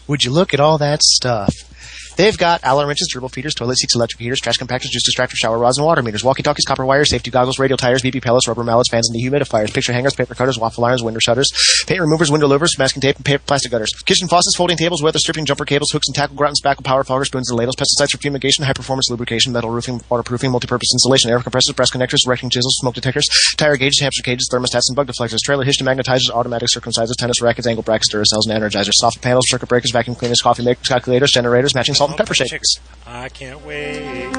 Would you look at all that stuff? They've got Allen wrenches, durable feeders, toilet seats, electric heaters, trash compactors, juice distractors, shower rods, and water meters, walkie-talkies, copper wires, safety goggles, radial tires, BP pellets, rubber mallets, fans and dehumidifiers, picture hangers, paper cutters, waffle irons, window shutters, paint removers, window louvers, masking tape, and plastic gutters, kitchen faucets, folding tables, weather stripping, jumper cables, hooks and tackle, grout and spackle, power foggers, spoons and ladles, pesticides for fumigation, high-performance lubrication, metal roofing, waterproofing, multi-purpose insulation, air compressors, brass connectors, wrecking chisels, smoke detectors, tire gauges, hamster cages, thermostats, and bug deflectors, trailer hitch magnetizers, automatic circumcisers, tennis rackets, angle brackets, Duracells, and energizers, soft panels, circuit breakers, vacuum cleaners, coffee makers, calculators, generators, matching salt and pepper shakers. I can't wait.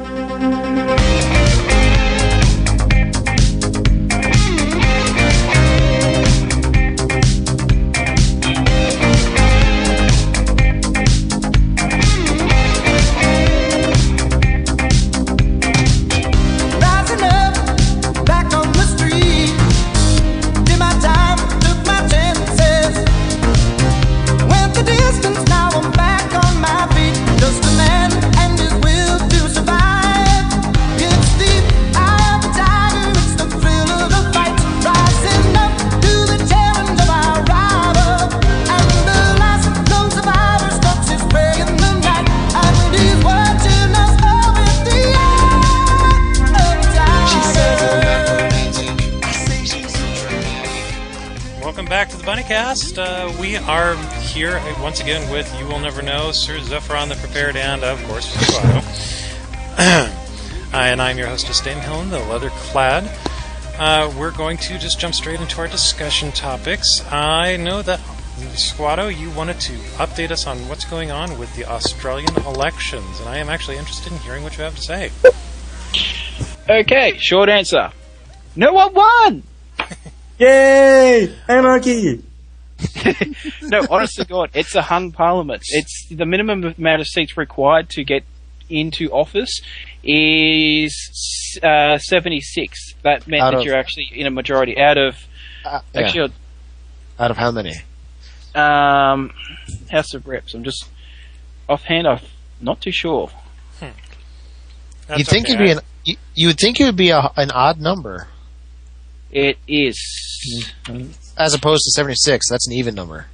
Back to the Bunnycast. We are here once again with You Will Never Know, Sir Xepharon the Prepared, and of course Squato. And I'm your hostess, Dame Helen, the LeatherClad. We're going to just jump straight into our discussion topics. I know that Squato, you wanted to update us on what's going on with the Australian elections, and I am actually interested in hearing what you have to say. Okay, short answer. No one won! Yay! Anarchy! No, honestly, God, it's a hung parliament. It's the minimum amount of seats required to get into office is 76. That meant that you're actually in a majority out of. Actually, out of how many? House of Reps. I'm just offhand. I'm not too sure. You'd think it'd be you would think it would be an odd number. It is. As opposed to 76, that's an even number.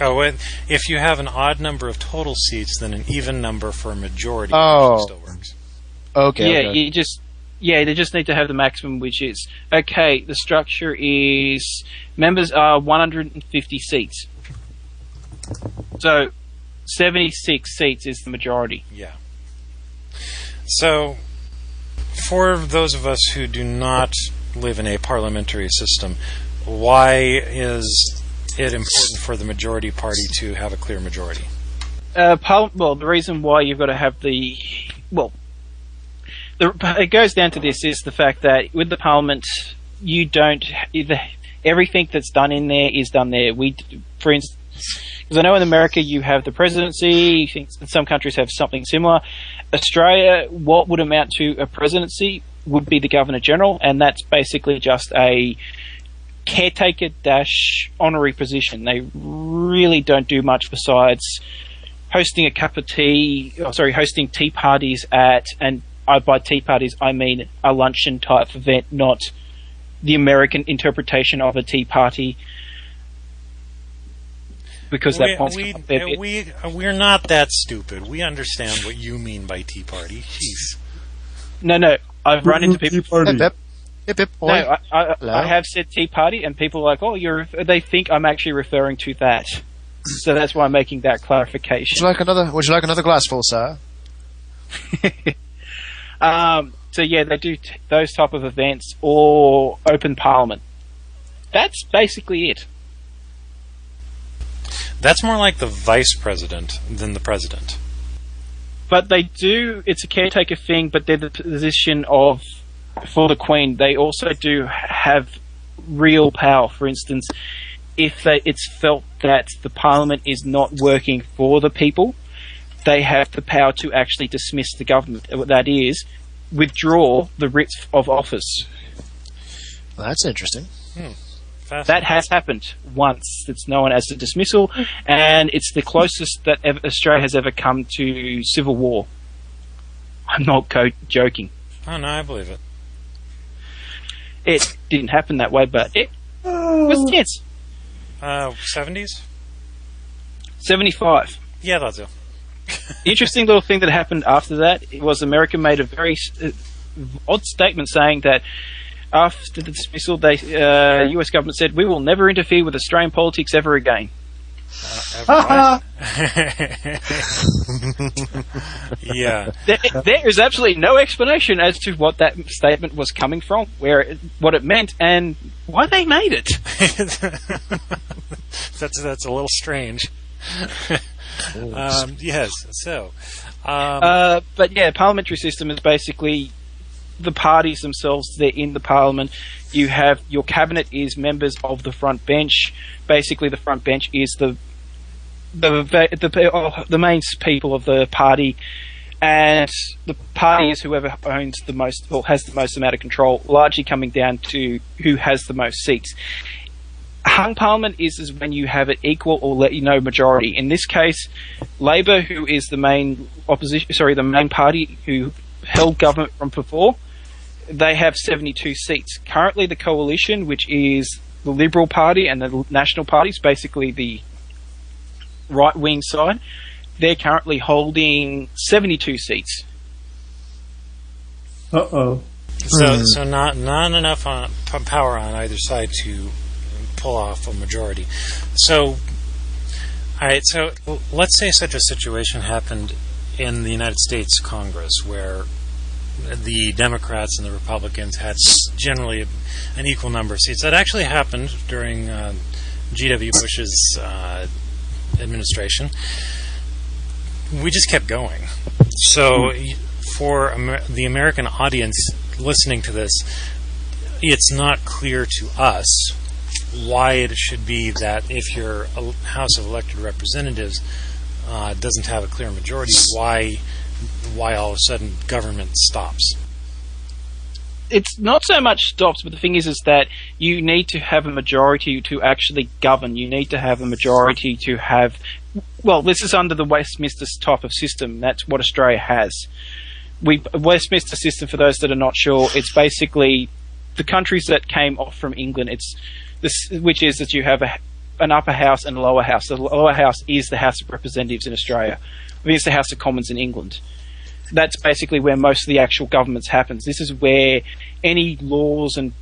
Oh, if you have an odd number of total seats, then an even number for a majority still works. Okay. Yeah, okay. They just need to have the maximum, which is okay. The structure is members are 150 seats, so 76 seats is the majority. Yeah. So, for those of us who do not live in a parliamentary system, why is it important for the majority party to have a clear majority? The reason why you've got to have it goes down to this, is the fact that with the parliament, you don't, everything that's done in there is done there. For instance, because I know in America you have the presidency, I think some countries have something similar. Australia, what would amount to a presidency would be the Governor-General, and that's basically just a caretaker-honorary position. They really don't do much besides hosting hosting tea parties and by tea parties I mean a luncheon type event, not the American interpretation of a tea party. Because we're not that stupid. We understand what you mean by tea party. Jeez. No. I've run into people. Hip, no, I have said tea party, and people are like, "Oh, they think I'm actually referring to that." So that's why I'm making that clarification. Would you like another glassful, sir? So yeah, they do those type of events or open parliament. That's basically it. That's more like the vice president than the president. But they do, it's a caretaker thing, but they're the position of, for the Queen, they also do have real power. For instance, if it's felt that the Parliament is not working for the people, they have the power to actually dismiss the government. That is, withdraw the writs of office. Well, that's interesting. That has happened once. It's known as a dismissal, and it's the closest that Australia has ever come to civil war. I'm not joking. Oh, no, I believe it. It didn't happen that way, but it was tense. 70s? 75. Yeah, that'll do. The interesting little thing that happened after that was America made a very odd statement saying that after the dismissal, the US government said, "We will never interfere with Australian politics ever again." Yeah. There is absolutely no explanation as to what that statement was coming from, what it meant, and why they made it. That's a little strange. Yes. So, but yeah, parliamentary system is basically the parties themselves. They're in the parliament. You have your cabinet is members of the front bench. Basically, the front bench is the main people of the party, and the party is whoever owns the most or has the most amount of control, largely coming down to who has the most seats. Hung parliament is when you have an equal or majority. In this case, Labor, who is the main the main party who held government from before, they have 72 seats. Currently, the coalition, which is the Liberal Party and the National Parties, basically the right-wing side, they're currently holding 72 seats. Uh-oh. So not enough power on either side to pull off a majority. So, all right. So let's say such a situation happened in the United States Congress, where the Democrats and the Republicans had generally an equal number of seats. That actually happened during G.W. Bush's administration. We just kept going. So for the American audience listening to this, it's not clear to us why it should be that if your House of Elected Representatives doesn't have a clear majority, why all of a sudden government stops. It's not so much stops, but the thing is that you need to have a majority to actually govern. You need to have a majority to have... Well, this is under the Westminster type of system. That's what Australia has. Westminster system, for those that are not sure, it's basically the countries that came off from England. It's this, which is that you have an upper house and a lower house. The lower house is the House of Representatives in Australia. I mean, it's the House of Commons in England. That's basically where most of the actual governments happens. This is where any laws and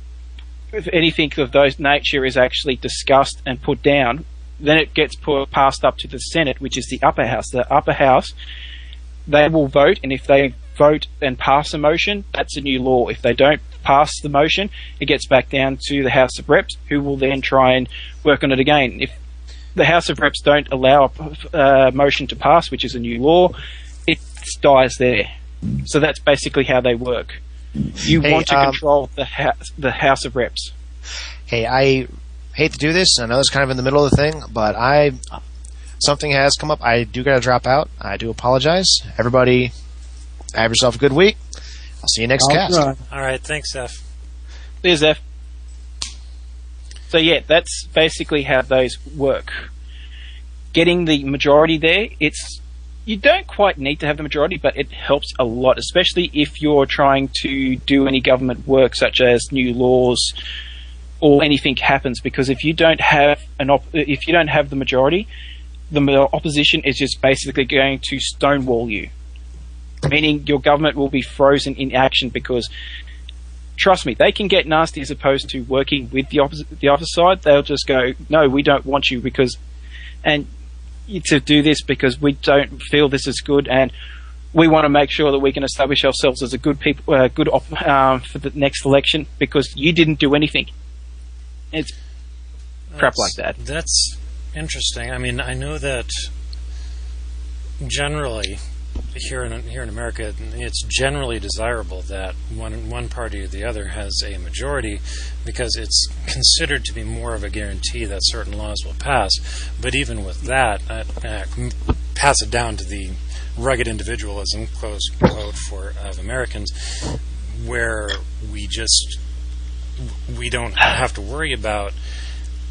anything of those nature is actually discussed and put down. Then it gets passed up to the Senate, which is the upper house. The upper house, they will vote, and if they vote and pass a motion, that's a new law. If they don't pass the motion, it gets back down to the House of Reps, who will then try and work on it again. If the House of Reps don't allow a motion to pass, which is a new law, it dies there. So that's basically how they work. You want to control the House of Reps. Hey, I hate to do this. I know it's kind of in the middle of the thing, but something has come up. I do got to drop out. I do apologize. Everybody, have yourself a good week. I'll see you next cast. Right. All right, thanks, Zeph. There's Zeph. So yeah, that's basically how those work. Getting the majority there, you don't quite need to have the majority, but it helps a lot, especially if you're trying to do any government work, such as new laws or anything happens. Because if you don't have the majority, the opposition is just basically going to stonewall you, meaning your government will be frozen in action. Because trust me, they can get nasty as opposed to working with the other side. They'll just go, no, we don't want you to do this because we don't feel this is good, and we want to make sure that we can establish ourselves as a good people, for the next election because you didn't do anything. It's crap like that. That's interesting. I mean, I know that generally here in America, it's generally desirable that one party or the other has a majority because it's considered to be more of a guarantee that certain laws will pass. But even with that, pass it down to the rugged individualism, close quote, of Americans, where we don't have to worry about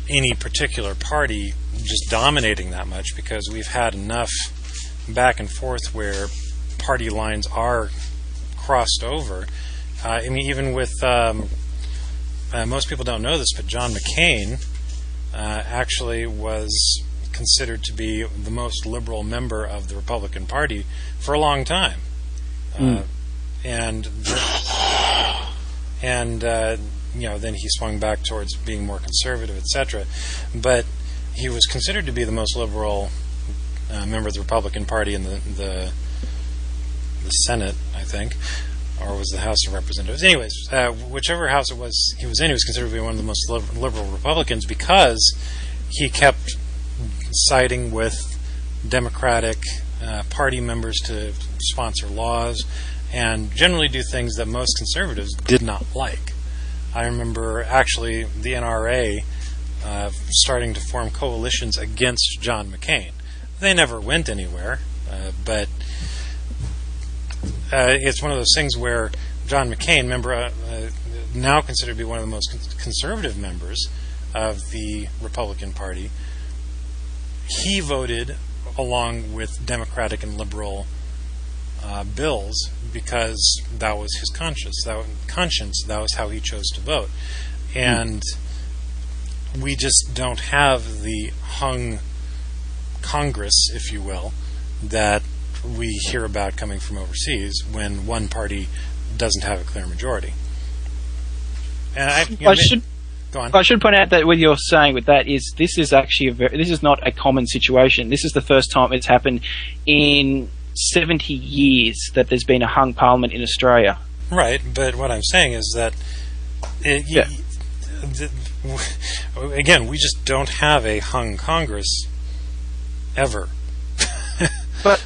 any particular party just dominating that much because we've had enough back and forth where party lines are crossed over. I mean, even with most people don't know this, but John McCain actually was considered to be the most liberal member of the Republican Party for a long time. And then he swung back towards being more conservative, etc. But he was considered to be the most liberal member of the Republican Party in the Senate, I think, or was the House of Representatives. Anyways, whichever house it was he was in, he was considered to be one of the most liberal Republicans because he kept siding with Democratic Party members to sponsor laws and generally do things that most conservatives did not like. I remember actually the NRA starting to form coalitions against John McCain. They never went anywhere, but it's one of those things where John McCain, now considered to be one of the most conservative members of the Republican Party, he voted along with Democratic and liberal bills because that was his conscience. That was how he chose to vote. And we just don't have the hung Congress, if you will, that we hear about coming from overseas when one party doesn't have a clear majority. And I should point out that what you're saying with that is this is actually this is not a common situation. This is the first time it's happened in 70 years that there's been a hung parliament in Australia. Right, but what I'm saying is that again, we just don't have a hung Congress ever. But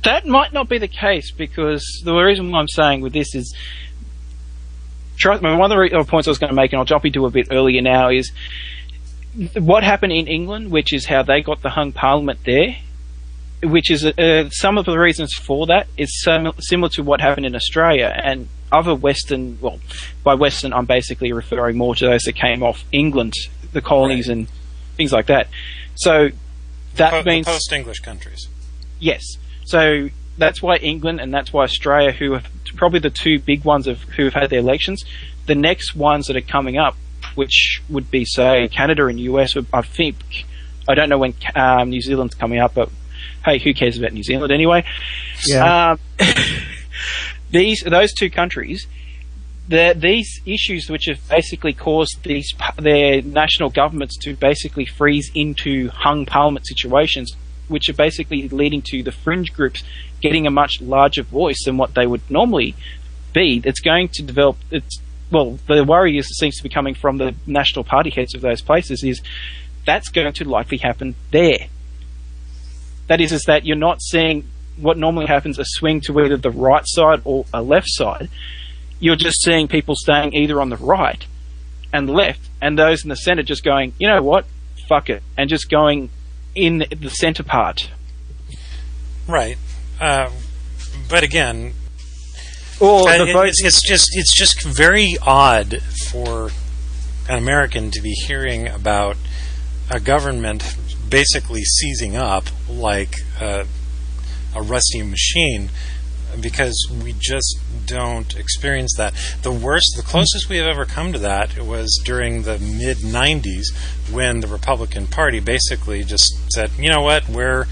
that might not be the case, because the reason why I'm saying with this is, one of the points I was going to make, and I'll jump into a bit earlier now, is what happened in England, which is how they got the hung parliament there, which is some of the reasons for that is similar to what happened in Australia and other Western, well, by Western I'm basically referring more to those that came off England, the colonies, right, and things like that. So that means the post-English countries. Yes. So that's why England and that's why Australia, who are probably the two big ones who have had their elections. The next ones that are coming up, which would be, say, Canada and US, I think, I don't know when New Zealand's coming up, but hey, who cares about New Zealand anyway? Yeah. Those two countries, these issues which have basically caused their national governments to basically freeze into hung parliament situations, which are basically leading to the fringe groups getting a much larger voice than what they would normally be. It's going to develop. The worry is, it seems to be coming from the national party heads of those places, is that's going to likely happen there. That is that you're not seeing what normally happens, a swing to either the right side or a left side. You're just seeing people staying either on the right and left, and those in the centre just going, you know what, fuck it, and just going in the centre part. Right. But again, it's just very odd for an American to be hearing about a government basically seizing up like a rusty machine, because we just don't experience that. The closest we have ever come to that was during the mid-90s, when the Republican Party basically just said, you know what, we're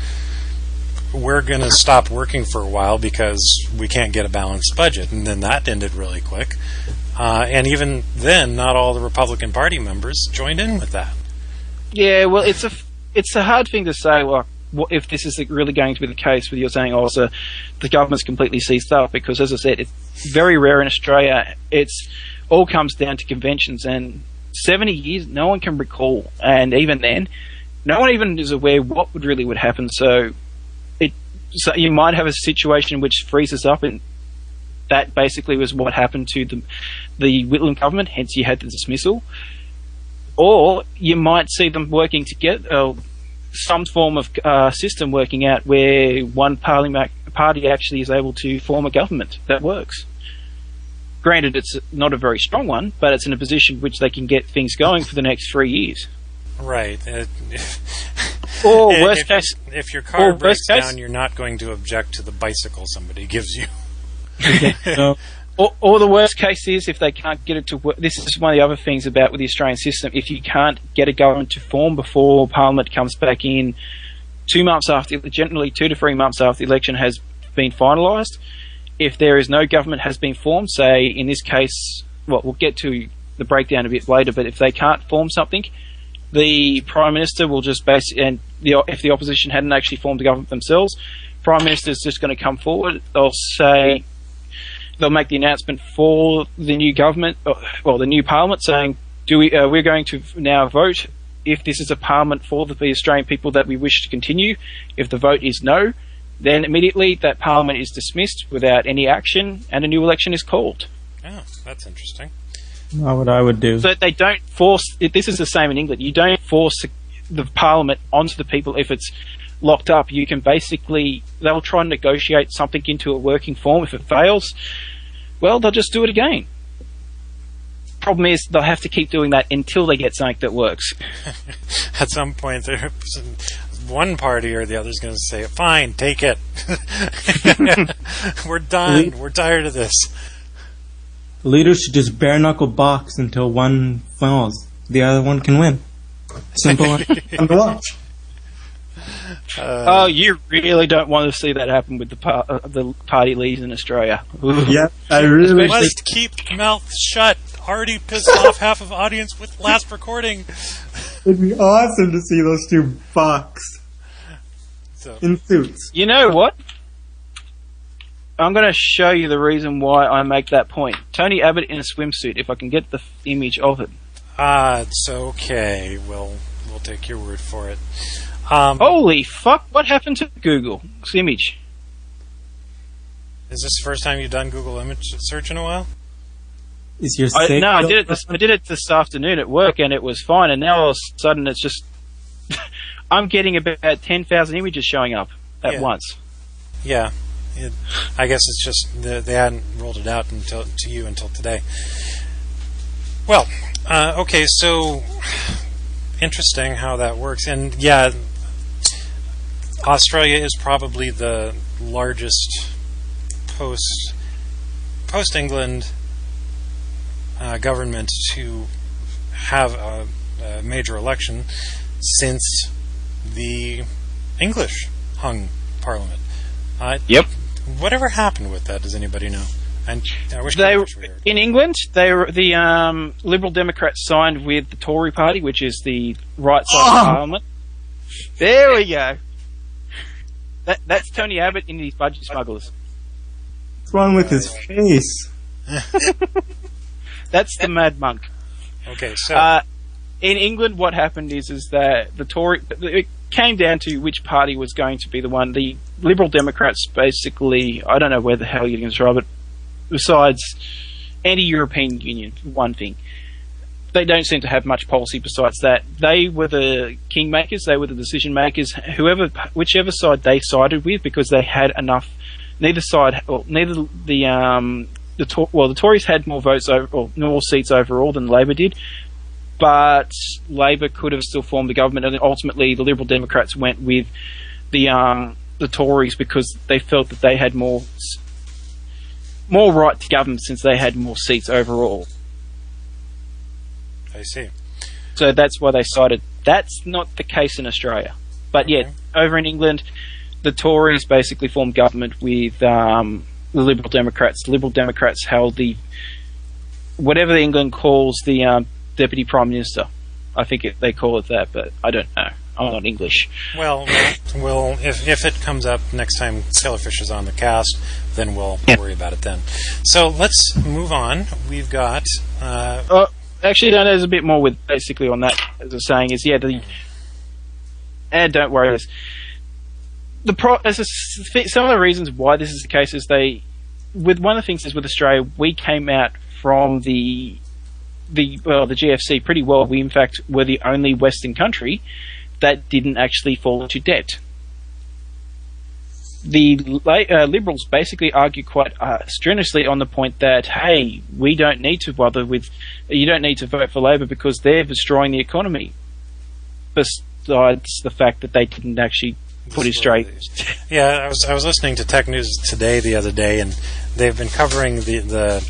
going to stop working for a while because we can't get a balanced budget. And then that ended really quick. And even then, not all the Republican Party members joined in with that. Yeah, well, it's a hard thing to say, like, what if this is really going to be the case with you're saying, so the government's completely seized up, because, as I said, it's very rare in Australia. It's all comes down to conventions, and 70 years, no one can recall. And even then, no one even is aware what would happen. So you might have a situation which freezes up, and that basically was what happened to the Whitlam government, hence you had the dismissal. Or you might see them working together, some form of system working out where one party actually is able to form a government that works. Granted, it's not a very strong one, but it's in a position which they can get things going for the next 3 years. Right. Or worst case, if your car breaks down, you're not going to object to the bicycle somebody gives you. No. Or the worst case is if they can't get it to work. This is one of the other things about with the Australian system. If you can't get a government to form before Parliament comes back in 2 months after, generally 2 to 3 months after the election has been finalised, if there is no government has been formed, say in this case, well, we'll get to the breakdown a bit later, but if they can't form something, the Prime Minister will just if the opposition hadn't actually formed a government themselves, Prime Minister's just going to come forward. They'll make the announcement for the new government, the new Parliament, saying, we're going to now vote if this is a Parliament for the Australian people that we wish to continue. If the vote is no, then immediately that Parliament is dismissed without any action and a new election is called. Oh, that's interesting. Not what I would do. So they don't force, this is the same in England, you don't force the Parliament onto the people if it's locked up. You can basically, they'll try and negotiate something into a working form. If it fails, well, they'll just do it again. Problem is, they'll have to keep doing that until they get something that works. At some point, one party or the other is going to say, fine, take it. We're done. We're tired of this. Leaders should just bare-knuckle box until one falls. The other one can win. Simple and watch. You really don't want to see that happen with the party leaders in Australia. Yep, I really must keep mouth shut. Already pissed off half of audience with last recording. It'd be awesome to see those two box in suits. You know what? I'm going to show you the reason why I make that point. Tony Abbott in a swimsuit, if I can get the image of it. It's okay. We'll take your word for it. Holy fuck, what happened to Google? This image. Is this the first time you've done Google image search in a while? Is your I did it this afternoon at work and it was fine, and now all of a sudden it's just... I'm getting about 10,000 images showing up at once. Yeah. I guess it's just they hadn't rolled it out until today. Well, okay, so interesting how that works, and yeah, Australia is probably the largest post England government to have a major election since the English hung Parliament. Yep. Whatever happened with that? Does anybody know? And I wish in England, the Liberal Democrats signed with the Tory Party, which is the right side of Parliament. There we go. That's Tony Abbott in his budget smugglers. What's wrong with his face? That's the Mad Monk. Okay, so in England, what happened is that the Tory. It came down to which party was going to be the one. The Liberal Democrats basically, I don't know where the hell you're going to describe it, besides anti-European Union, one thing. They don't seem to have much policy besides that. They were the kingmakers, they were the decision makers, whichever side they sided with, because they had enough. The Tories had more votes more seats overall than Labor did, but Labor could have still formed the government, and then ultimately the Liberal Democrats went with the Tories because they felt that they had more right to govern since they had more seats overall. I see. So that's why they sided. That's not the case in Australia. But yet, over in England, the Tories basically formed government with the Liberal Democrats. The Liberal Democrats held whatever England calls the Deputy Prime Minister. I think they call it that, but I don't know. I'm not English. Well, if it comes up next time Sailorfish is on the cast, then we'll worry about it then. So let's move on. We've got... actually, no, there's a bit more with basically on that, as I was saying, is, and don't worry, some of the reasons why this is the case is one of the things is with Australia, we came out from the GFC pretty well. We, in fact, were the only Western country that didn't actually fall into debt. The Liberals basically argue quite strenuously on the point that, hey, you don't need to vote for Labor because they're destroying the economy. Besides the fact that they didn't actually put it straight. Yeah, I was listening to Tech News Today the other day, and they've been covering the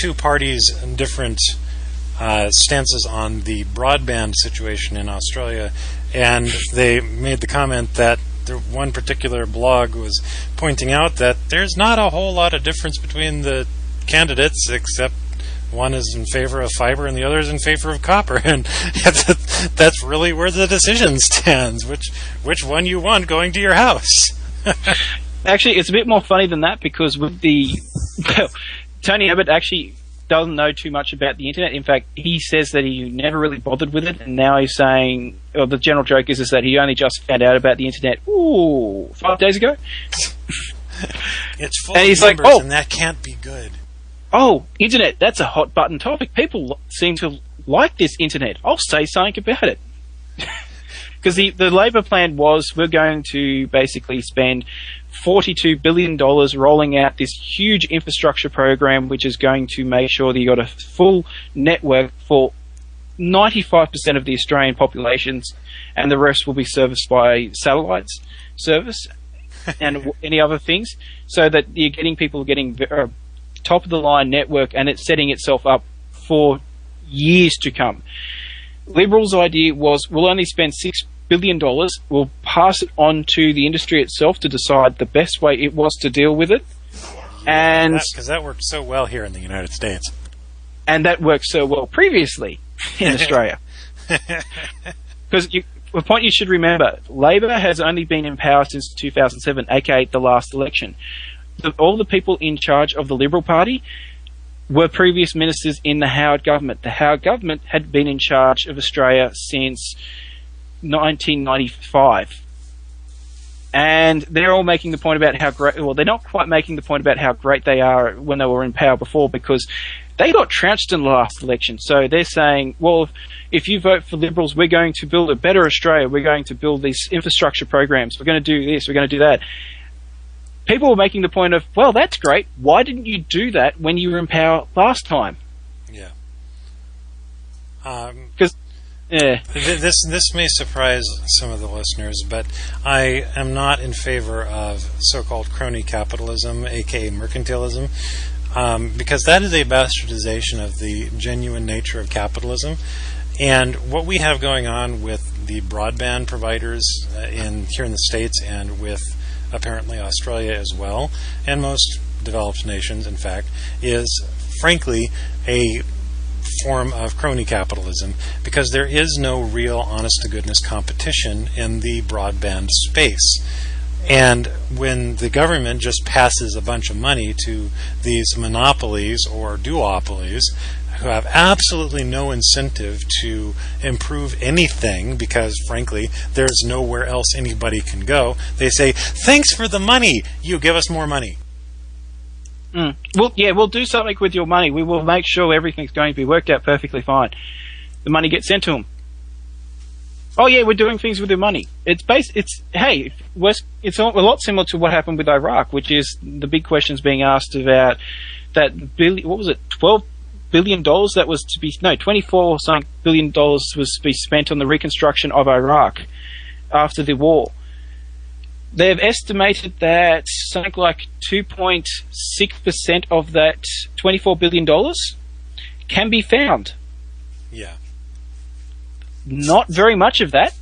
two parties' different stances on the broadband situation in Australia, and they made the comment that one particular blog was pointing out that there's not a whole lot of difference between the candidates, except one is in favor of fiber and the other is in favor of copper, and that's really where the decision stands. Which one you want going to your house? Actually, it's a bit more funny than that, because with Tony Abbott actually doesn't know too much about the internet. In fact, he says that he never really bothered with it, and now he's saying, or the general joke is that he only just found out about the internet 5 days ago. It's full of numbers, and that can't be good. Oh, internet, that's a hot button topic. People seem to like this internet. I'll say something about it. Because the Labor plan was, we're going to basically spend $42 billion rolling out this huge infrastructure program, which is going to make sure that you've got a full network for 95% of the Australian populations, and the rest will be serviced by satellites service and any other things, so that you're getting people getting top-of-the-line network, and it's setting itself up for years to come. Liberals' idea was, we'll only spend $6 billion, we'll pass it on to the industry itself to decide the best way it was to deal with it. And because that worked so well here in the United States. And that worked so well previously in Australia. Because the point you should remember, Labor has only been in power since 2007, aka the last election. All the people in charge of the Liberal Party were previous ministers in the Howard government. The Howard government had been in charge of Australia since 1995. And they're all making the point about how great, well, they're not quite making the point about how great they are when they were in power before, because they got trounced in the last election. So they're saying, well, if you vote for Liberals, we're going to build a better Australia. We're going to build these infrastructure programs. We're going to do this. We're going to do that. People were making the point of, well, that's great. Why didn't you do that when you were in power last time? Yeah. Because, This may surprise some of the listeners, but I am not in favor of so-called crony capitalism, aka mercantilism, because that is a bastardization of the genuine nature of capitalism. And what we have going on with the broadband providers here in the States, and with apparently Australia as well, and most developed nations, in fact, is frankly a form of crony capitalism, because there is no real honest-to-goodness competition in the broadband space. And when the government just passes a bunch of money to these monopolies or duopolies who have absolutely no incentive to improve anything, because frankly there's nowhere else anybody can go, they say, thanks for the money, you give us more money. Well, yeah, we'll do something with your money. We will make sure everything's going to be worked out perfectly fine. The money gets sent to them. Oh yeah, we're doing things with your money. It's a lot similar to what happened with Iraq, which is the big questions being asked about that $12 billion that was to be, no, $24 billion was to be spent on the reconstruction of Iraq after the war. They've estimated that something like 2.6% of that $24 billion can be found. Yeah. Not very much of that,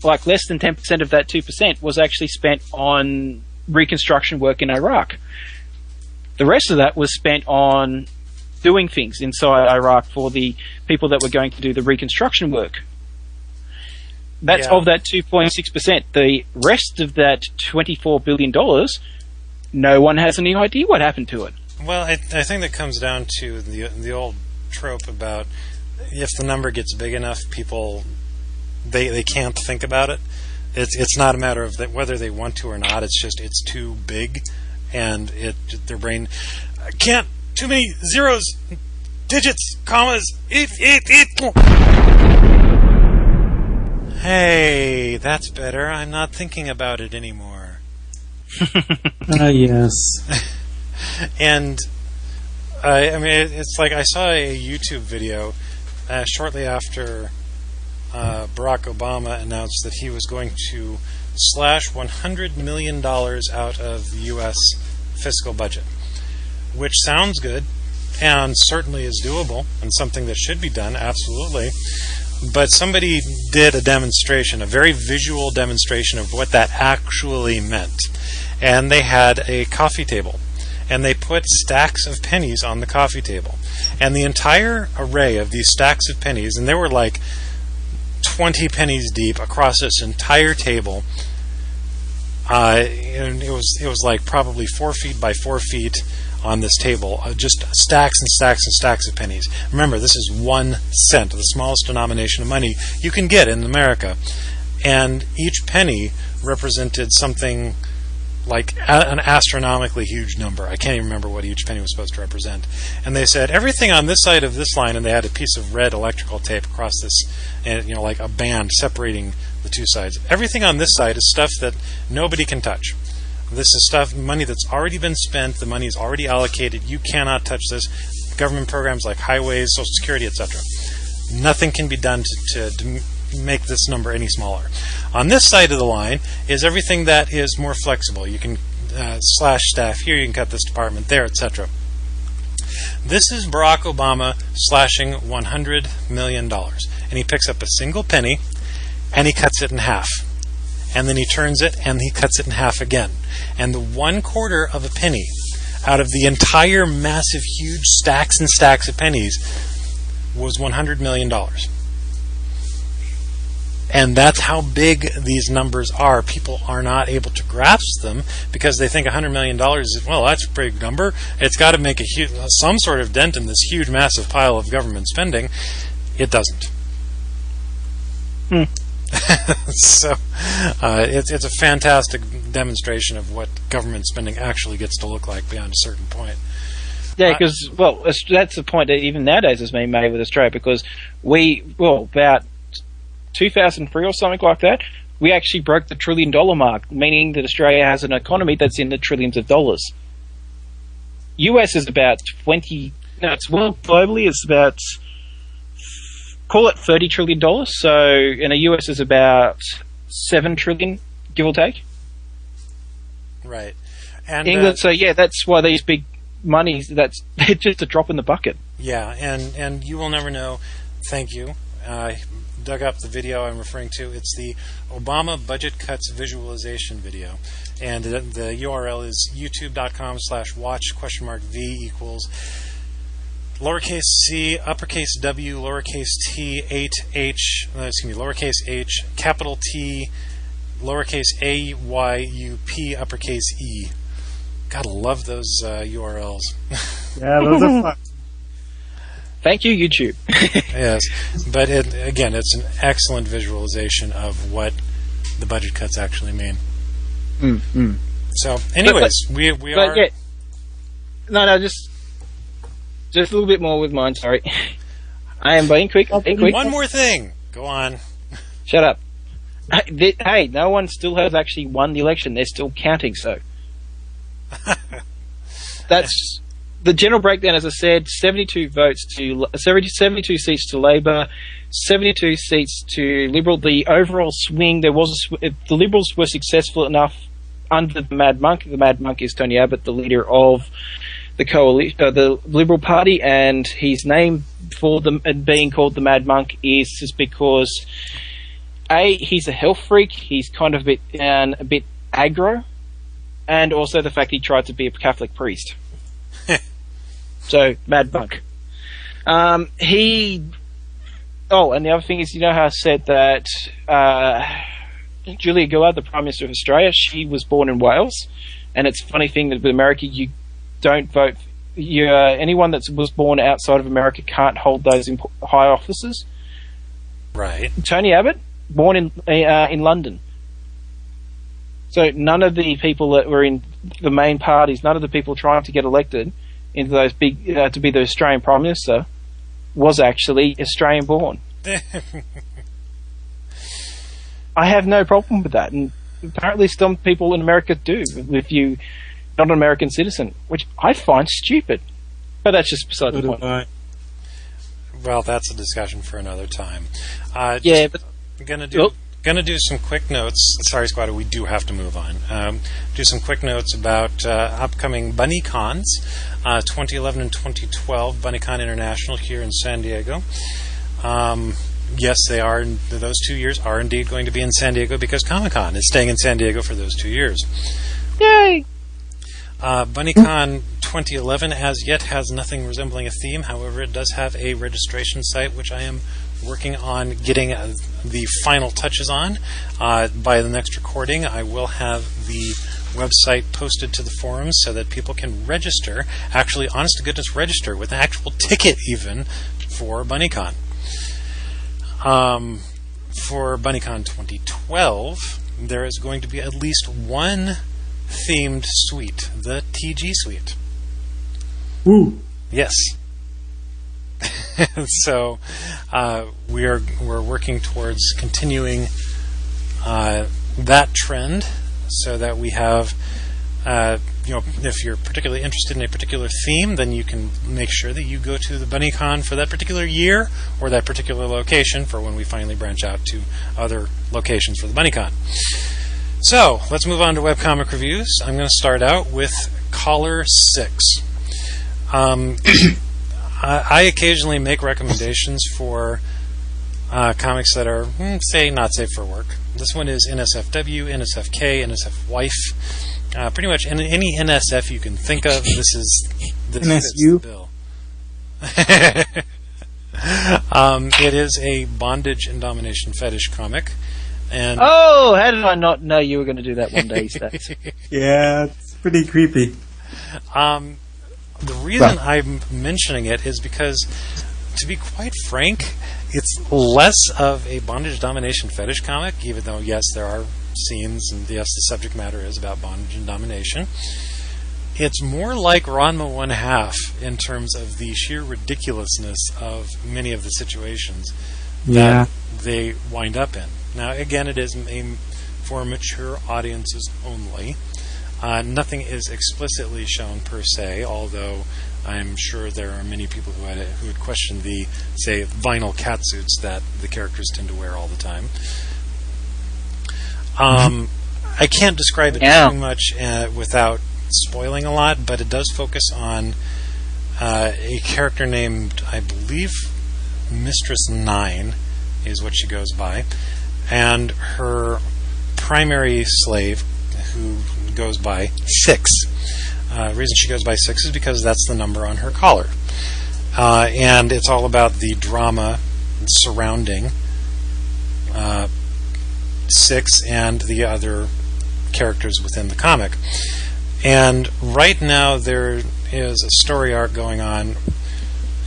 like less than 10% of that 2%, was actually spent on reconstruction work in Iraq. The rest of that was spent on doing things inside Iraq for the people that were going to do the reconstruction work. That's of that 2.6%. The rest of that $24 billion, no one has any idea what happened to it. Well, I think that comes down to the old trope about, if the number gets big enough, people they can't think about it. It's not a matter of whether they want to or not. It's just it's too big, and their brain can't. Too many zeros, digits, commas. Hey, that's better. I'm not thinking about it anymore. Yes. And I mean, it's like I saw a YouTube video shortly after Barack Obama announced that he was going to slash $100 million out of the U.S. fiscal budget, which sounds good and certainly is doable and something that should be done, absolutely. But somebody did a demonstration, a very visual demonstration of what that actually meant. And they had a coffee table. And they put stacks of pennies on the coffee table. And the entire array of these stacks of pennies, and there were like 20 pennies deep across this entire table. And it was like probably 4 feet by 4 feet on this table, just stacks and stacks and stacks of pennies. Remember, this is 1 cent, the smallest denomination of money you can get in America. And each penny represented something like an astronomically huge number. I can't even remember what each penny was supposed to represent. And they said, everything on this side of this line, and they had a piece of red electrical tape across this, and like a band separating the two sides. Everything on this side is stuff that nobody can touch. This is money that's already been spent, the money is already allocated, you cannot touch this. Government programs like highways, Social Security, etc. Nothing can be done to make this number any smaller. On this side of the line is everything that is more flexible. You can slash staff here, you can cut this department there, etc. This is Barack Obama slashing $100 million. And he picks up a single penny and he cuts it in half. And then he turns it and he cuts it in half again. And the 1/4 of a penny out of the entire massive, huge stacks and stacks of pennies was $100 million. And that's how big these numbers are. People are not able to grasp them because they think $100 million is, well, that's a big number. It's got to make some sort of dent in this huge, massive pile of government spending. It doesn't. So it's a fantastic demonstration of what government spending actually gets to look like beyond a certain point. Yeah, because, that's the point that even nowadays is being made with Australia, because about 2003 or something like that, we actually broke the $1 trillion mark, meaning that Australia has an economy that's in the trillions of dollars. US is about globally it's about, call it $30 trillion, so in the US is about $7 trillion, give or take. Right. And England, so yeah, that's why these big monies, that's just a drop in the bucket. Yeah, and you will never know, thank you. Dug up the video I'm referring to. It's the Obama Budget Cuts Visualization video. And the URL is youtube.com/watch?v equals lowercase c, uppercase W, lowercase t, lowercase h, capital T, lowercase a, y, u, p, uppercase e. Gotta love those URLs. Yeah, those are fun. Thank you, YouTube. Yes, but again, it's an excellent visualization of what the budget cuts actually mean. So, anyways, we are. Yeah. No, just a little bit more with mine. Sorry, I am being quick. One more thing. Go on. Shut up. Hey, no one still has actually won the election. They're still counting. So that's. The general breakdown, as I said, 72 seats to Labor, 72 seats to Liberal. The overall swing, the Liberals were successful enough under the Mad Monk. The Mad Monk is Tony Abbott, the leader of the coalition, the Liberal Party, and his name for them being called the Mad Monk is just because he's a health freak. He's kind of a bit aggro, and also the fact he tried to be a Catholic priest. So, Mad Monk. And the other thing is, you know how I said that Julia Gillard, the Prime Minister of Australia, she was born in Wales, and it's a funny thing that with America, you don't vote. Anyone that was born outside of America can't hold those high offices. Right. Tony Abbott, born in London. So none of the people that were in the main parties, none of the people trying to get elected into those big to be the Australian Prime Minister was actually Australian born. I have no problem with that, and apparently some people in America do. If you're not an American citizen, which I find stupid, but that's just beside the point. Well, that's a discussion for another time. Yeah, but I'm gonna do Going to do some quick notes. Sorry, Squato, we do have to move on. Do some quick notes about upcoming Bunnycons, 2011 and 2012, Bunnycon International here in San Diego. Yes, they are. Those 2 years are indeed going to be in San Diego because Comic-Con is staying in San Diego for those 2 years. Yay! Bunnycon 2011 as yet has nothing resembling a theme. However, it does have a registration site, which I am working on getting the final touches on. By the next recording, I will have the website posted to the forums so that people can register, actually, honest-to-goodness register, with an actual ticket even, for Bunnycon. For Bunnycon 2012, there is going to be at least one themed suite, the TG suite. Woo! Yes. So we're working towards continuing that trend, so that we have, if you're particularly interested in a particular theme, then you can make sure that you go to the Bunnycon for that particular year or that particular location for when we finally branch out to other locations for the Bunnycon. So let's move on to webcomic reviews. I'm going to start out with Collar 6. I occasionally make recommendations for comics that are, not safe for work. This one is NSFW, NSFK, NSF Wife. Pretty much any NSF you can think of. This fits the bill. It is a bondage and domination fetish comic. And how did I not know you were going to do that one day, Stats? Yeah, it's pretty creepy. The reason I'm mentioning it is because, to be quite frank, it's less of a bondage domination fetish comic, even though, yes, there are scenes, and yes, the subject matter is about bondage and domination. It's more like Ranma 1/2 in terms of the sheer ridiculousness of many of the situations that they wind up in. Now, again, it is for mature audiences only. Nothing is explicitly shown per se, although I'm sure there are many people who would question the, say, vinyl catsuits that the characters tend to wear all the time. I can't describe it too much without spoiling a lot, but it does focus on a character named, I believe, Mistress 9 is what she goes by, and her primary slave, who goes by 6. The reason she goes by 6 is because that's the number on her collar. And it's all about the drama surrounding 6 and the other characters within the comic. And right now there is a story arc going on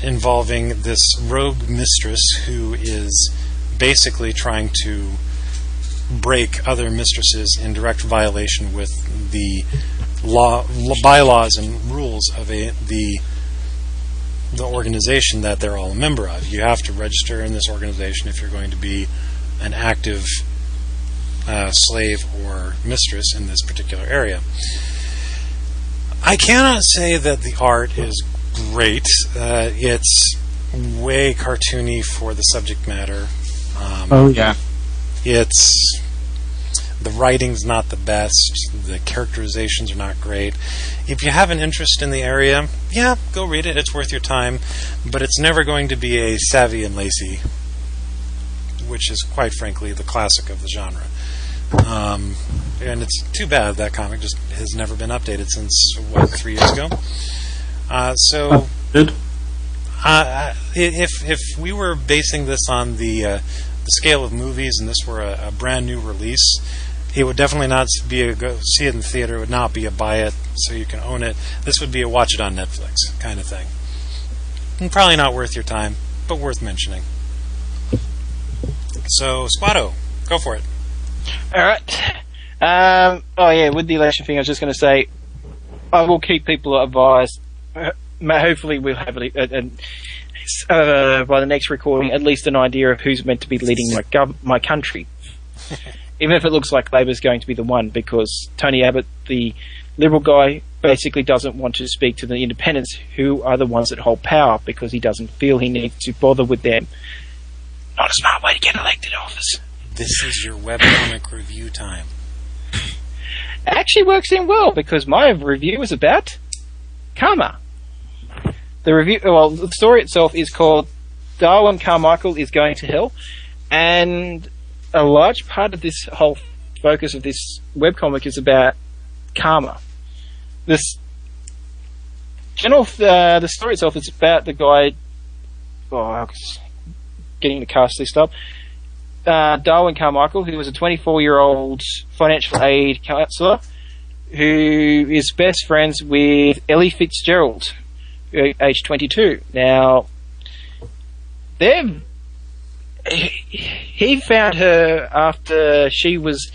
involving this rogue mistress who is basically trying to break other mistresses in direct violation with the bylaws and rules of the organization that they're all a member of. You have to register in this organization if you're going to be an active slave or mistress in this particular area. I cannot say that the art is great. It's way cartoony for the subject matter. It's the writing's not the best. The characterizations are not great. If you have an interest in the area, go read it. It's worth your time. But it's never going to be a Savvy and Lacey, which is quite frankly the classic of the genre. And it's too bad that comic just has never been updated since 3 years ago. If we were basing this on the scale of movies, and this were a brand new release, it would definitely not be a go see it in the theater. It would not be a buy it so you can own it. This would be a watch it on Netflix kind of thing. And probably not worth your time, but worth mentioning. So, Squato, go for it. All right. With the election thing, I was just going to say, I will keep people advised. Hopefully, we'll have by the next recording at least an idea of who's meant to be leading my country. Even if it looks like Labor's going to be the one, because Tony Abbott, the Liberal guy, basically doesn't want to speak to the independents, who are the ones that hold power, because he doesn't feel he needs to bother with them. Not a smart way to get elected office. This is your webcomic review time. It actually works in well because my review is about karma. The story itself is called Darwin Carmichael is Going to Hell, and a large part of this whole focus of this webcomic is about karma. The story itself is about the guy. I was getting the cast list up. Darwin Carmichael, who was a 24-year-old financial aid counsellor, who is best friends with Ellie Fitzgerald, age 22. Now, he found her after she was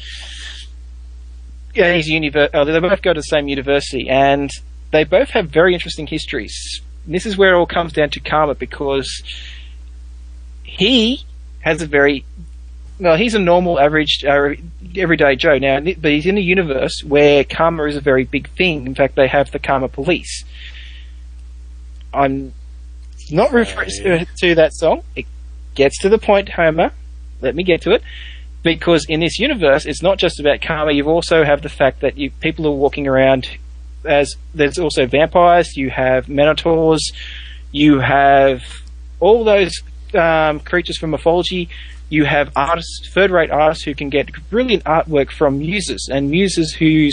at his university. They both go to the same university, and they both have very interesting histories. And this is where it all comes down to karma, because he has he's a normal, average, everyday Joe now, but he's in a universe where karma is a very big thing. In fact, they have the karma police. I'm not referring to that song. It gets to the point, Homer. Let me get to it. Because in this universe, it's not just about karma. You also have the fact that people are walking around as there's also vampires. You have minotaurs. You have all those creatures from mythology. You have artists, third-rate artists who can get brilliant artwork from muses, and muses who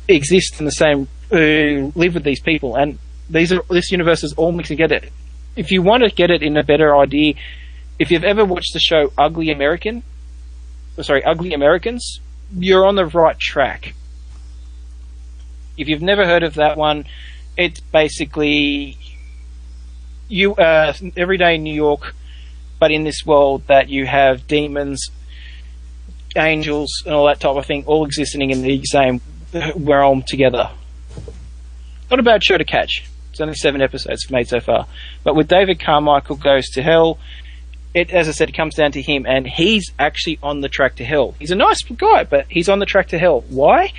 exist in the same, live with these people, and this universe is all mixed together. If you want to get it in a better idea, if you've ever watched the show Ugly Americans, you're on the right track. If you've never heard of that one, it's basically everyday New York, but in this world that you have demons, angels, and all that type of thing, all existing in the same realm together. Not a bad show to catch. It's only 7 episodes made so far. But with David Carmichael Goes to Hell, as I said, it comes down to him, and he's actually on the track to hell. He's a nice guy, but he's on the track to hell. Why?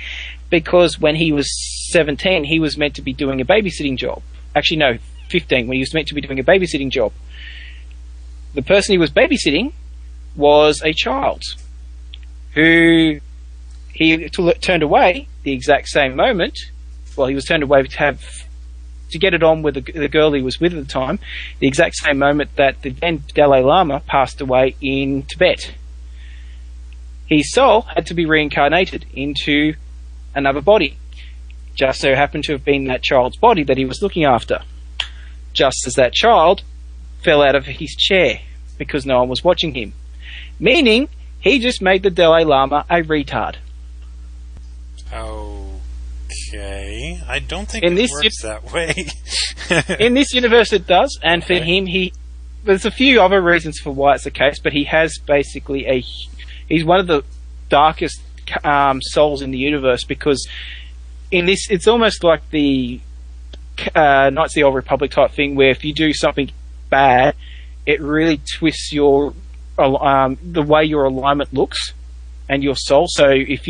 Because when he was 17, he was meant to be doing a babysitting job. Actually, no, 15, when he was meant to be doing a babysitting job. The person he was babysitting was a child who he turned away the exact same moment. Well, he was turned away to get it on with the girl he was with at the time, the exact same moment that the then Dalai Lama passed away in Tibet. His soul had to be reincarnated into another body. Just so happened to have been that child's body that he was looking after. Just as that child fell out of his chair because no one was watching him. Meaning, he just made the Dalai Lama a retard. Okay. I don't think it works that way. In this universe it does, and for him, there's a few other reasons for why it's the case, but he has basically he's one of the darkest souls in the universe, because in this, it's almost like the Knights of the Old Republic type thing, where if you do something bad, it really twists the way your alignment looks and your soul. So if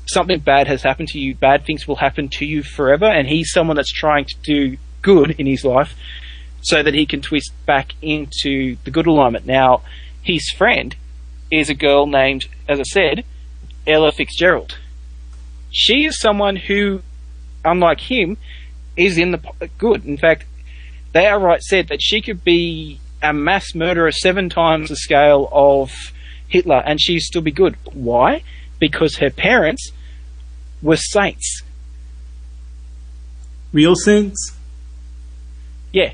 something bad has happened to you, bad things will happen to you forever, and he's someone that's trying to do good in his life so that he can twist back into the good alignment. Now, his friend is a girl named, as I said, Ella Fitzgerald. She is someone who, unlike him, is in the good. In fact, they outright said that she could be a mass murderer 7 times the scale of Hitler, and she'd still be good. Why? Because her parents were saints. Real saints? Yeah.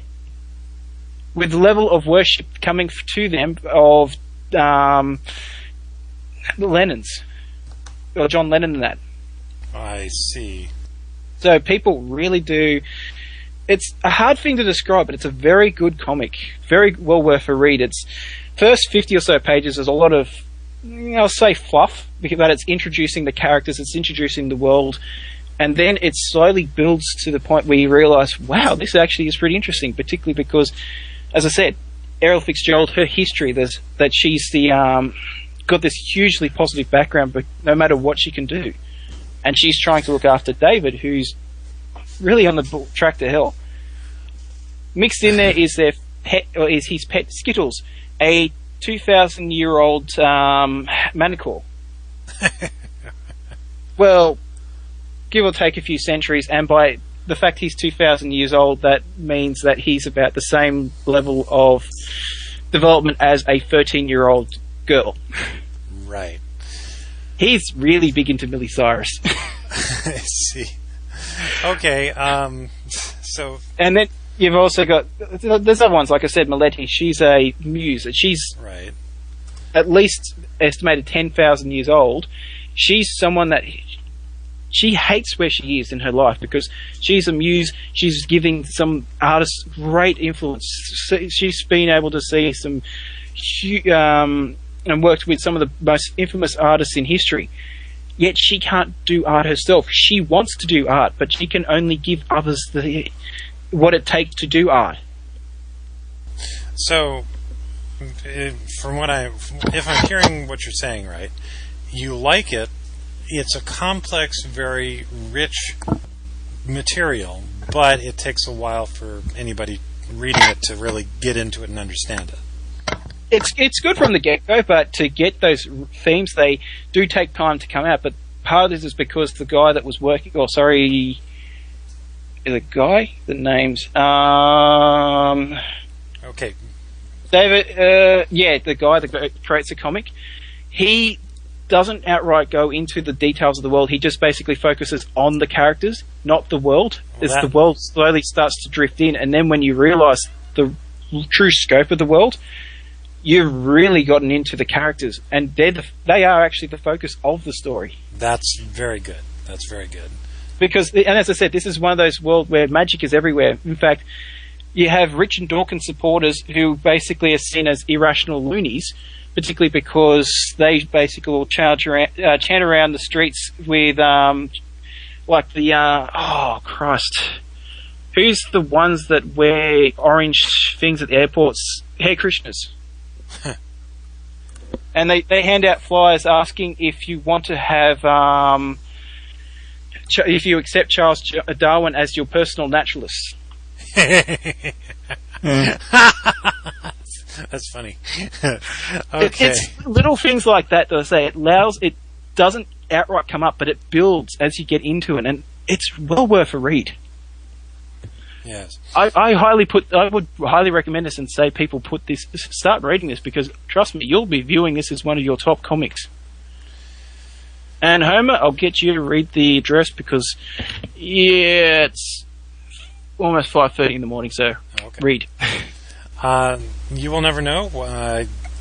With the level of worship coming to them of the Lennons. Or John Lennon and that. I see. So people really do... It's a hard thing to describe, but it's a very good comic. Very well worth a read. It's first 50 or so pages, there's a lot of, I'll say fluff, but it's introducing the characters, it's introducing the world, and then it slowly builds to the point where you realise, wow, this actually is pretty interesting, particularly because, as I said, Ella Fitzgerald, her history, that she's got this hugely positive background, but no matter what she can do. And she's trying to look after David, who's really on the track to hell. Mixed in there is his pet Skittles, a 2,000-year-old Manicore. Well, give or take a few centuries, and by the fact he's 2,000 years old, that means that he's about the same level of development as a 13-year-old girl. Right. He's really big into Miley Cyrus. I see. Okay, so... And then you've also got... There's other ones, like I said, Maletti. She's a muse. She's right. At least estimated 10,000 years old. She's someone that... She hates where she is in her life because she's a muse. She's giving some artists great influence. She's been able to see some... and worked with some of the most infamous artists in history. Yet she can't do art herself. She wants to do art, but she can only give others what it takes to do art. So, if I'm hearing what you're saying right, you like it. It's a complex, very rich material, but it takes a while for anybody reading it to really get into it and understand it. It's good from the get-go, but to get those themes, they do take time to come out. But part of this is because the guy that was working... the name's... Okay. David, the guy that creates a comic, he doesn't outright go into the details of the world. He just basically focuses on the characters, not the world. The world slowly starts to drift in, and then when you realise the true scope of the world... You've really gotten into the characters, and they are actually the focus of the story. That's very good. That's very good. Because, and as I said, this is one of those worlds where magic is everywhere. In fact, you have Richard Dawkins supporters who basically are seen as irrational loonies, particularly because they basically will chant around the streets with, who's the ones that wear orange things at the airports? Hare Krishnas. And they hand out flyers asking if you want to have, if you accept Charles Darwin as your personal naturalist. That's funny. Okay. It's little things like that I say. It doesn't outright come up, but it builds as you get into it, and it's well worth a read. Yes. I would highly recommend this and say people start reading this, because trust me, you'll be viewing this as one of your top comics. And Homer, I'll get you to read the address because it's almost 5:30 in the morning, so read. You Will Never Know.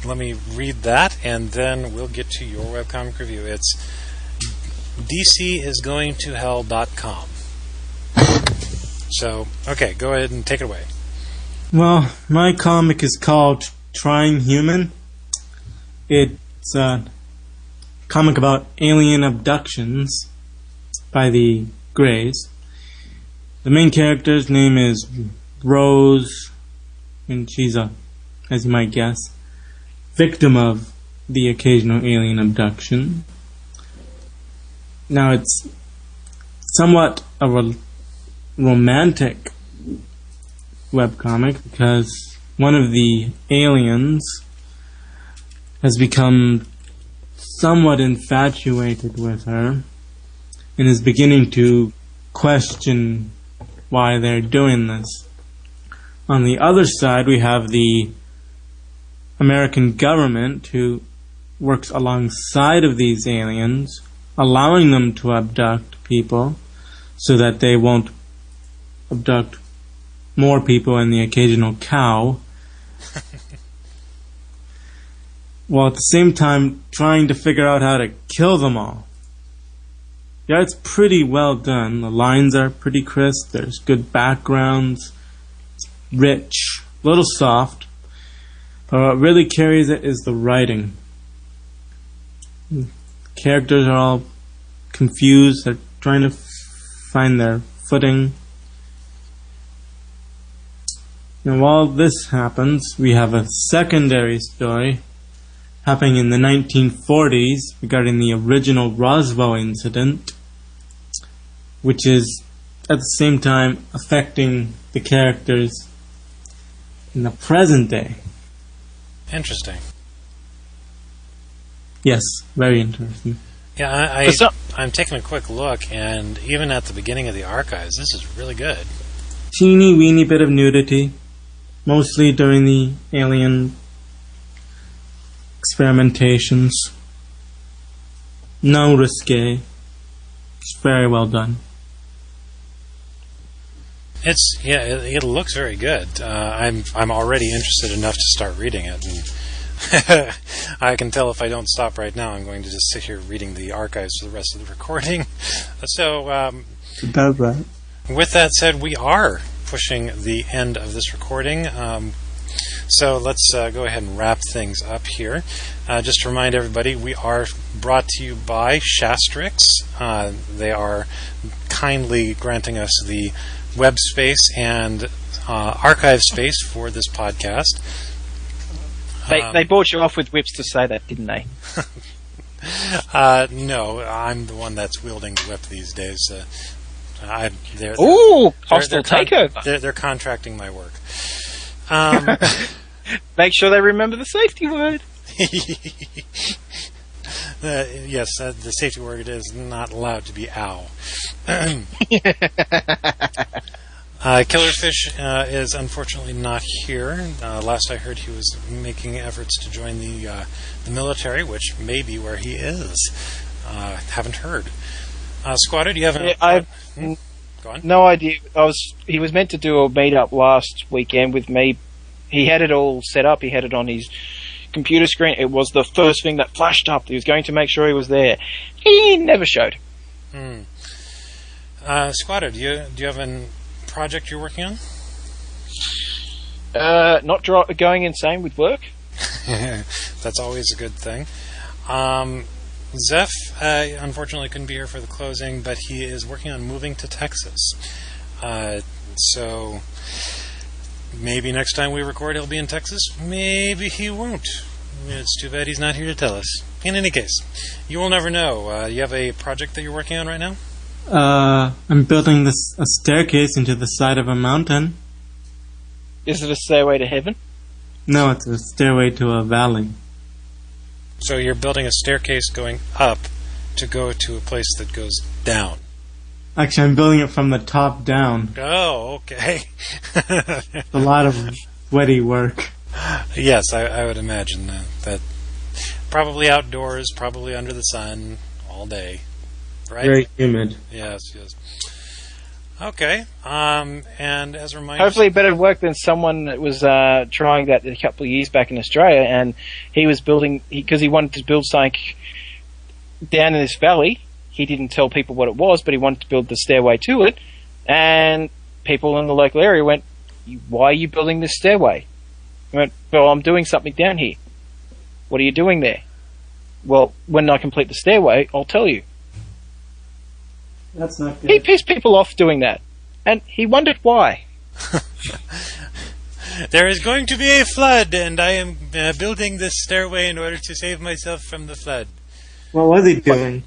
Let me read that, and then we'll get to your webcomic review. It's DCisgoingtohell.com. So, okay, go ahead and take it away. Well, my comic is called Trying Human. It's a comic about alien abductions by the Greys. The main character's name is Rose, and she's as you might guess, victim of the occasional alien abduction. Now, it's somewhat of a romantic webcomic because one of the aliens has become somewhat infatuated with her and is beginning to question why they're doing this. On the other side, we have the American government who works alongside of these aliens, allowing them to abduct people so that they won't abduct more people and the occasional cow, while at the same time trying to figure out how to kill them all. Yeah, it's pretty well done. The lines are pretty crisp. There's good backgrounds. It's rich, a little soft. But what really carries it is the writing. The characters are all confused. They're trying to find their footing. And while this happens, we have a secondary story happening in the 1940s regarding the original Roswell incident, which is at the same time affecting the characters in the present day. Interesting. Yes, very interesting. Yeah, I'm taking a quick look, and even at the beginning of the archives, this is really good. Teeny weeny bit of nudity, mostly during the alien experimentations. No risque. It's very well done. It looks very good. I'm already interested enough to start reading it, and I can tell if I don't stop right now, I'm going to just sit here reading the archives for the rest of the recording. So, with that said, we are pushing the end of this recording. So let's go ahead and wrap things up here. Just to remind everybody, we are brought to you by Shastrix. They are kindly granting us the web space and archive space for this podcast. They bought you off with whips to say that, didn't they? No, I'm the one that's wielding the whip these days. Hostile takeover. They're contracting my work. Make sure they remember the safety word. Yes, the safety word is not allowed to be ow. Killerfish is unfortunately not here. Last I heard, he was making efforts to join the military, which may be where he is. Haven't heard. Squato, do you have Go on. No idea. He was meant to do a meet-up last weekend with me. He had it all set up. He had it on his computer screen. It was the first thing that flashed up. He was going to make sure he was there. He never showed. Squato, do you have a project you're working on? Not going insane with work. That's always a good thing. Zeph, unfortunately, couldn't be here for the closing, but he is working on moving to Texas. So maybe next time we record, he'll be in Texas. Maybe he won't. It's too bad he's not here to tell us. In any case, you will never know. You have a project that you're working on right now? I'm building a staircase into the side of a mountain. Is it a stairway to heaven? No, it's a stairway to a valley. So you're building a staircase going up to go to a place that goes down. Actually, I'm building it from the top down. Oh, okay. A lot of sweaty work. Yes, I would imagine that. Probably outdoors, probably under the sun, all day. Right? Very humid. Yes. Okay. And as a reminder, hopefully better work than someone that was trying that a couple of years back in Australia, and he was building because he wanted to build something down in this valley. He didn't tell people what it was, but he wanted to build the stairway to it, and people in the local area went, "Why are you building this stairway?" I went, "Well, I'm doing something down here." "What are you doing there?" "Well, when I complete the stairway, I'll tell you." That's not good. He pissed people off doing that, and he wondered why. There is going to be a flood, and I am building this stairway in order to save myself from the flood. What was he doing?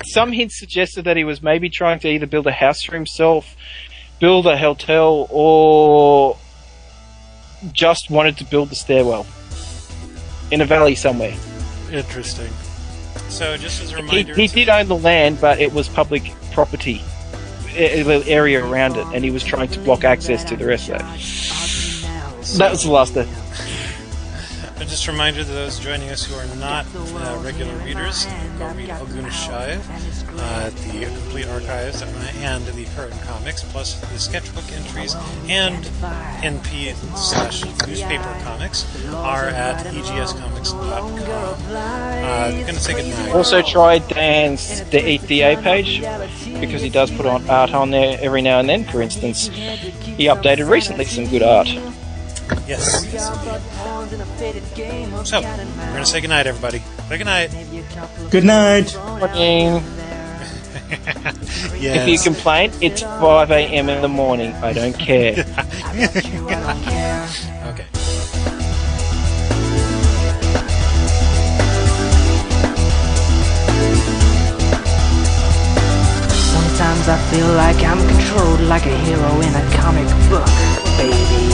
Some hints suggested that he was maybe trying to either build a house for himself, build a hotel, or just wanted to build the stairwell in a valley somewhere. Interesting. So, just as a reminder... He did own the land, but it was public property, the area around it, and he was trying to block access to the rest of it. That was the last of it. Just a reminder to those joining us who are not regular readers, go read Alguna Shive, the complete archives, and the current comics, plus the sketchbook entries and NP/newspaper comics are at egscomics.com. I'm going to say goodnight. Also try Dan's DA page, because he does put on art on there every now and then. For instance, he updated recently some good art. Yes, indeed. So, we're going to say goodnight, everybody. Say goodnight. Good night. Morning. Yes. If you complain, it's 5 a.m. in the morning. I don't care. Okay. Sometimes I feel like I'm controlled like a hero in a comic book, baby.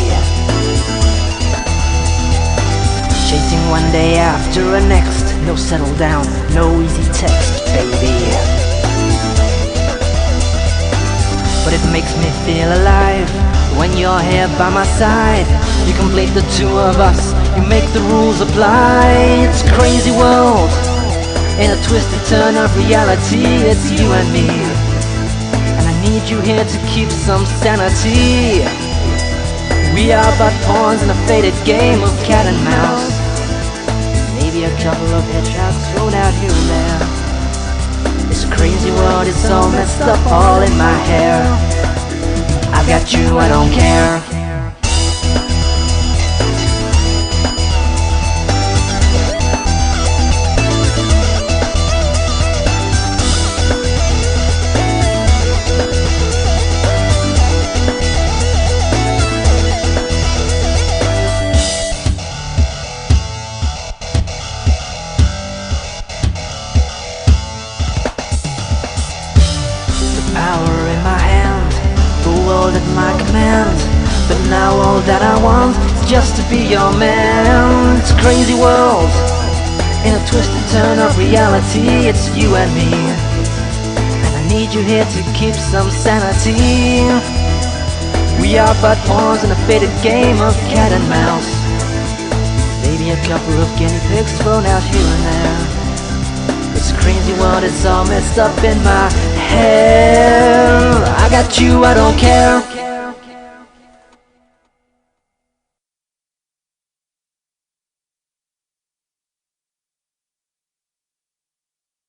Chasing one day after the next. No settle down, no easy text, baby. But it makes me feel alive when you're here by my side. You complete the two of us, you make the rules apply. It's a crazy world, in a twisted turn of reality. It's you and me, and I need you here to keep some sanity. We are but pawns in a faded game of cat and mouse. Maybe a couple of headshots thrown out here and there. This crazy world is all messed up, all in my hair. I've got you, I don't care. Power in my hand, the world at my command. But now all that I want is just to be your man. It's a crazy world, in a twisted turn of reality. It's you and me, and I need you here to keep some sanity. We are but pawns in a faded game of cat and mouse. Maybe a couple of guinea pigs thrown out here and there. This crazy world is all messed up in my head. I got you, I don't care.